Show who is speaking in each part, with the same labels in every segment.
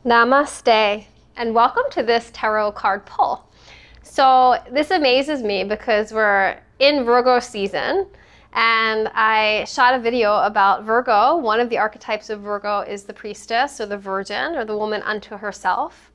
Speaker 1: Namaste, and welcome to this tarot card pull. So this amazes me because we're in Virgo season, and I shot a video about Virgo. One of the archetypes of Virgo is the priestess, or the virgin, or the woman unto herself.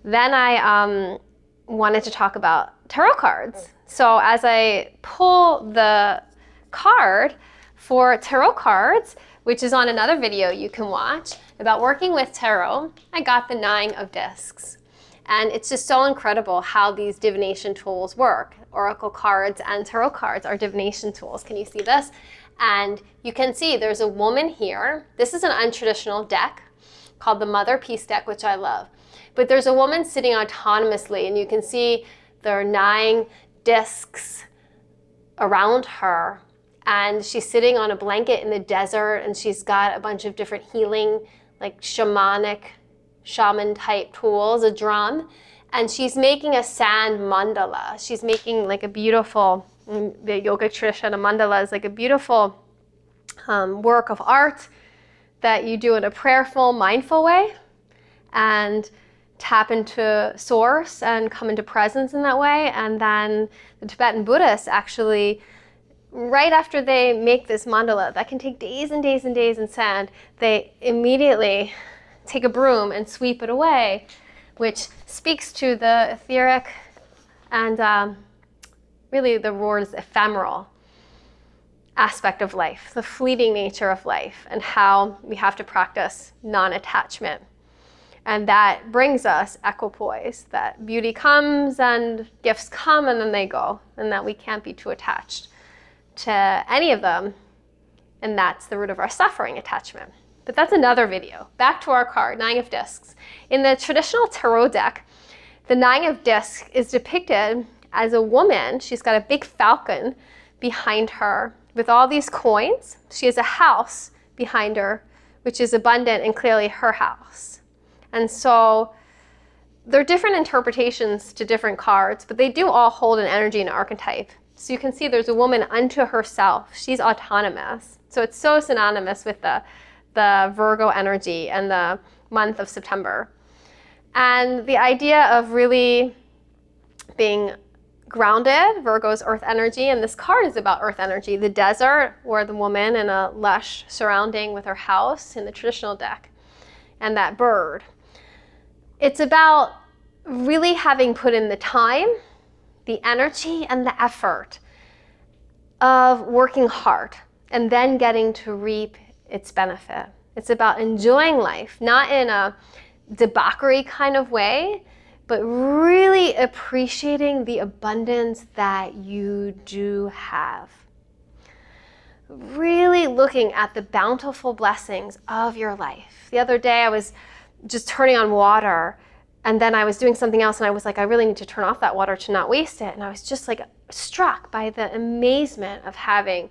Speaker 1: Then I wanted to talk about tarot cards. So as I pull the card for tarot cards, which is on another video you can watch about working with tarot, I got the 9 of Discs. And it's just so incredible how these divination tools work. Oracle cards and tarot cards are divination tools. Can you see this? And you can see there's a woman here. This is an untraditional deck called the Mother Peace deck, which I love. But there's a woman sitting autonomously, and you can see there are 9 discs around her. And she's sitting on a blanket in the desert, and she's got a bunch of different healing, like shaman type tools, a drum, and she's making a sand mandala. She's making like a beautiful, the yoga tradition, a mandala is like a beautiful work of art that you do in a prayerful, mindful way, and tap into source and come into presence in that way. And then the Tibetan Buddhists actually, right after they make this mandala, that can take days and days and days in sand, they immediately take a broom and sweep it away, which speaks to the etheric and really the word ephemeral aspect of life, the fleeting nature of life, and how we have to practice non-attachment. And that brings us equipoise, that beauty comes and gifts come and then they go, and that we can't be too attached to any of them, and that's the root of our suffering, attachment. But that's another video. Back to our card, 9 of Discs. In the traditional tarot deck, the 9 of Discs is depicted as a woman. She's got a big falcon behind her with all these coins. She has a house behind her, which is abundant and clearly her house. And so there are different interpretations to different cards, but they do all hold an energy and archetype. So you can see there's a woman unto herself. She's autonomous. So it's so synonymous with the Virgo energy and the month of September. And the idea of really being grounded, Virgo's earth energy, and this card is about earth energy. The desert, where the woman in a lush surrounding with her house in the traditional deck, and that bird. It's about really having put in the time, the energy, and the effort of working hard and then getting to reap its benefit. It's about enjoying life, not in a debauchery kind of way, but really appreciating the abundance that you do have. Really looking at the bountiful blessings of your life. The other day I was just turning on water, and then I was doing something else, and I was like, I really need to turn off that water to not waste it. And I was just like struck by the amazement of having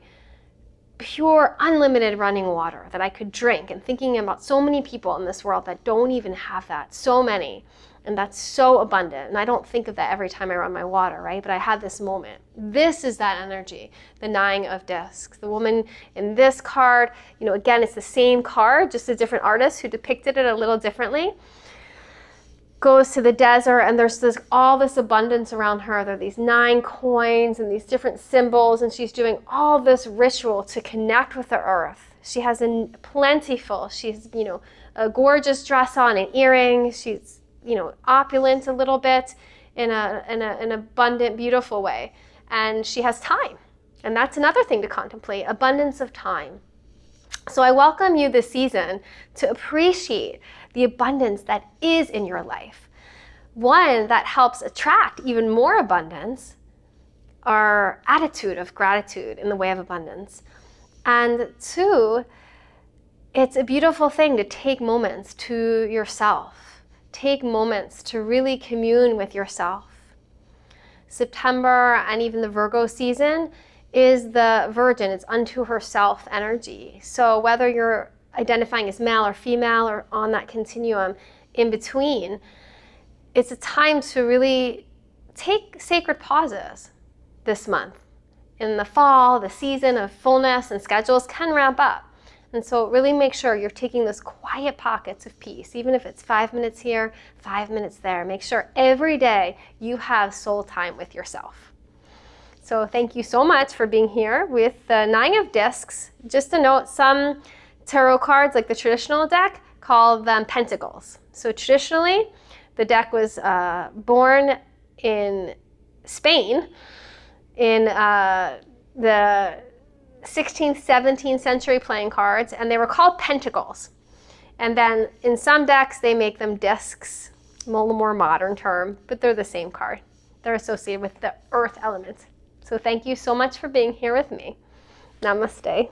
Speaker 1: pure, unlimited running water that I could drink, and thinking about so many people in this world that don't even have that, so many, and that's so abundant. And I don't think of that every time I run my water, right? But I had this moment. This is that energy, the 9 of Discs. The woman in this card, again, it's the same card, just a different artist who depicted it a little differently, goes to the desert, and there's all this abundance around her. There are these 9 coins and these different symbols, and she's doing all this ritual to connect with the earth. She has a plentiful, she's, a gorgeous dress on and earrings. She's, opulent a little bit in an abundant, beautiful way. And she has time. And that's another thing to contemplate, abundance of time. So I welcome you this season to appreciate the abundance that is in your life. One that helps attract even more abundance, our attitude of gratitude in the way of abundance. And 2, it's a beautiful thing to take moments to yourself. Take moments to really commune with yourself. September and even the Virgo season is the Virgin. It's unto herself energy. So whether you're identifying as male or female or on that continuum in between, it's a time to really take sacred pauses this month. In the fall, the season of fullness and schedules can ramp up. And so really make sure you're taking those quiet pockets of peace, even if it's 5 minutes here, 5 minutes there. Make sure every day you have soul time with yourself. So thank you so much for being here with the 9 of Discs. Just a note, some tarot cards, like the traditional deck, call them Pentacles. So traditionally, the deck was born in Spain in the 16th, 17th century playing cards, and they were called Pentacles. And then in some decks, they make them discs, a little more modern term, but they're the same card. They're associated with the earth element. So thank you so much for being here with me. Namaste.